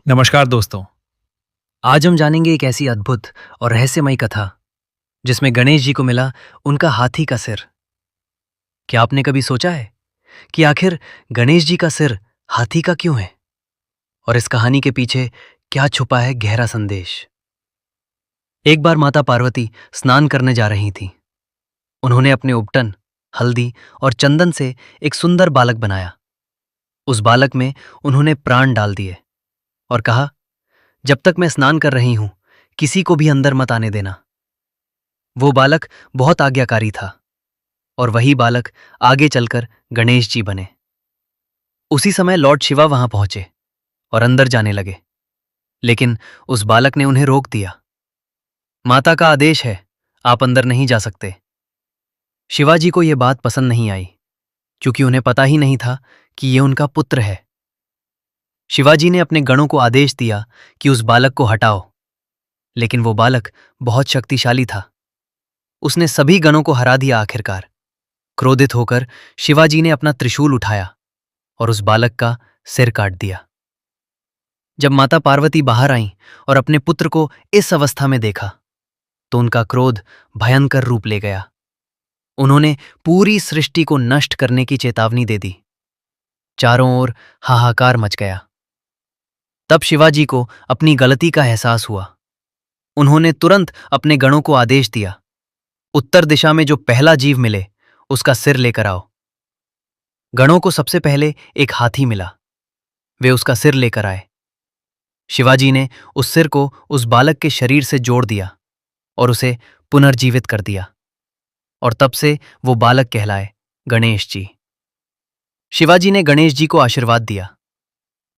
नमस्कार दोस्तों। आज हम जानेंगे एक ऐसी अद्भुत और रहस्यमयी कथा जिसमें गणेश जी को मिला उनका हाथी का सिर। क्या आपने कभी सोचा है कि आखिर गणेश जी का सिर हाथी का क्यों है और इस कहानी के पीछे क्या छुपा है गहरा संदेश। एक बार माता पार्वती स्नान करने जा रही थीं। उन्होंने अपने उपटन, हल्दी और चंदन से एक सुंदर बालक बनाया। उस बालक में उन्होंने प्राण डाल दिए और कहा, जब तक मैं स्नान कर रही हूं, किसी को भी अंदर मत आने देना। वो बालक बहुत आज्ञाकारी था और वही बालक आगे चलकर गणेश जी बने। उसी समय लॉर्ड शिवा वहां पहुंचे और अंदर जाने लगे, लेकिन उस बालक ने उन्हें रोक दिया। माता का आदेश है, आप अंदर नहीं जा सकते। शिवाजी को यह बात पसंद नहीं आई, क्योंकि उन्हें पता ही नहीं था कि यह उनका पुत्र है। शिवाजी ने अपने गणों को आदेश दिया कि उस बालक को हटाओ, लेकिन वो बालक बहुत शक्तिशाली था। उसने सभी गणों को हरा दिया। आखिरकार क्रोधित होकर शिवाजी ने अपना त्रिशूल उठाया और उस बालक का सिर काट दिया। जब माता पार्वती बाहर आईं और अपने पुत्र को इस अवस्था में देखा, तो उनका क्रोध भयंकर रूप ले गया। उन्होंने पूरी सृष्टि को नष्ट करने की चेतावनी दे दी। चारों ओर हाहाकार मच गया। तब शिवाजी को अपनी गलती का एहसास हुआ। उन्होंने तुरंत अपने गणों को आदेश दिया, उत्तर दिशा में जो पहला जीव मिले उसका सिर लेकर आओ। गणों को सबसे पहले एक हाथी मिला। वे उसका सिर लेकर आए। शिवाजी ने उस सिर को उस बालक के शरीर से जोड़ दिया और उसे पुनर्जीवित कर दिया, और तब से वो बालक कहलाए गणेश जी। शिवाजी ने गणेश जी को आशीर्वाद दिया,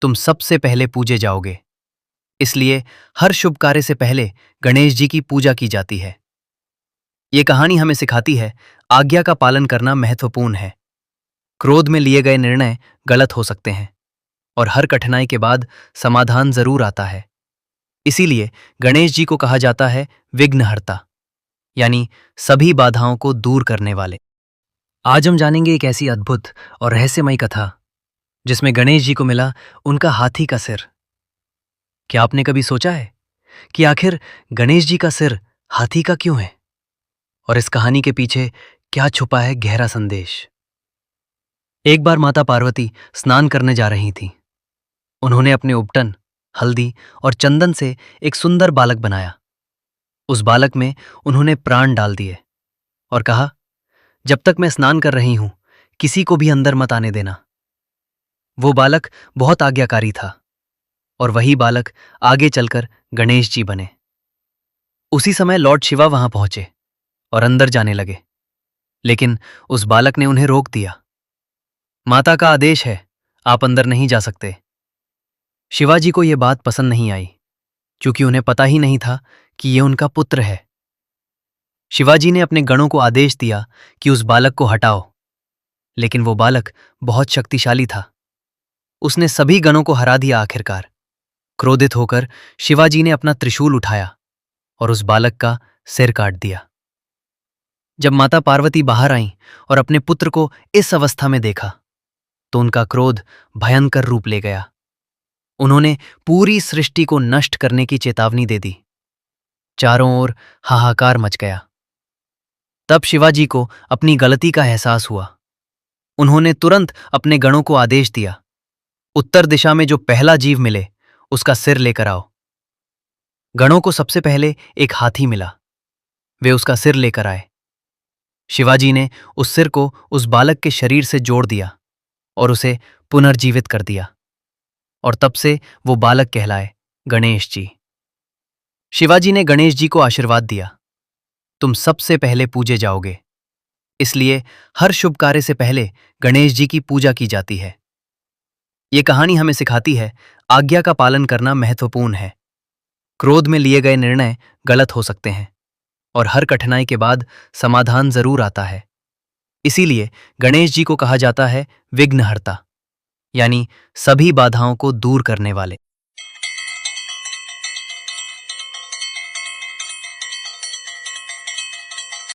तुम सबसे पहले पूजे जाओगे, इसलिए हर शुभ कार्य से पहले गणेश जी की पूजा की जाती है। ये कहानी हमें सिखाती है, आज्ञा का पालन करना महत्वपूर्ण है। क्रोध में लिए गए निर्णय गलत हो सकते हैं और हर कठिनाई के बाद समाधान जरूर आता है। इसीलिए गणेश जी को कहा जाता है विघ्नहर्ता, यानी सभी बाधाओं को दूर करने वाले। आज हम जानेंगे एक ऐसी अद्भुत और रहस्यमयी कथा जिसमें गणेश जी को मिला उनका हाथी का सिर। क्या आपने कभी सोचा है कि आखिर गणेश जी का सिर हाथी का क्यों है और इस कहानी के पीछे क्या छुपा है गहरा संदेश। एक बार माता पार्वती स्नान करने जा रही थीं। उन्होंने अपने उपटन, हल्दी और चंदन से एक सुंदर बालक बनाया। उस बालक में उन्होंने प्राण डाल दिए और कहा, जब तक मैं स्नान कर रही हूं, किसी को भी अंदर मत आने देना। वो बालक बहुत आज्ञाकारी था और वही बालक आगे चलकर गणेश जी बने। उसी समय लॉर्ड शिवा वहां पहुंचे और अंदर जाने लगे, लेकिन उस बालक ने उन्हें रोक दिया। माता का आदेश है, आप अंदर नहीं जा सकते। शिवाजी को यह बात पसंद नहीं आई, क्योंकि उन्हें पता ही नहीं था कि यह उनका पुत्र है। शिवाजी ने अपने गणों को आदेश दिया कि उस बालक को हटाओ, लेकिन वो बालक बहुत शक्तिशाली था। उसने सभी गणों को हरा दिया। आखिरकार क्रोधित होकर शिवाजी ने अपना त्रिशूल उठाया और उस बालक का सिर काट दिया। जब माता पार्वती बाहर आईं और अपने पुत्र को इस अवस्था में देखा, तो उनका क्रोध भयंकर रूप ले गया। उन्होंने पूरी सृष्टि को नष्ट करने की चेतावनी दे दी। चारों ओर हाहाकार मच गया। तब शिवाजी को अपनी गलती का एहसास हुआ। उन्होंने तुरंत अपने गणों को आदेश दिया, उत्तर दिशा में जो पहला जीव मिले उसका सिर लेकर आओ। गणों को सबसे पहले एक हाथी मिला। वे उसका सिर लेकर आए। शिवाजी ने उस सिर को उस बालक के शरीर से जोड़ दिया और उसे पुनर्जीवित कर दिया, और तब से वो बालक कहलाए गणेश जी। शिवाजी ने गणेश जी को आशीर्वाद दिया, तुम सबसे पहले पूजे जाओगे, इसलिए हर शुभ कार्य से पहले गणेश जी की पूजा की जाती है। ये कहानी हमें सिखाती है, आज्ञा का पालन करना महत्वपूर्ण है। क्रोध में लिए गए निर्णय गलत हो सकते हैं और हर कठिनाई के बाद समाधान जरूर आता है। इसीलिए गणेश जी को कहा जाता है विघ्नहर्ता, यानी सभी बाधाओं को दूर करने वाले।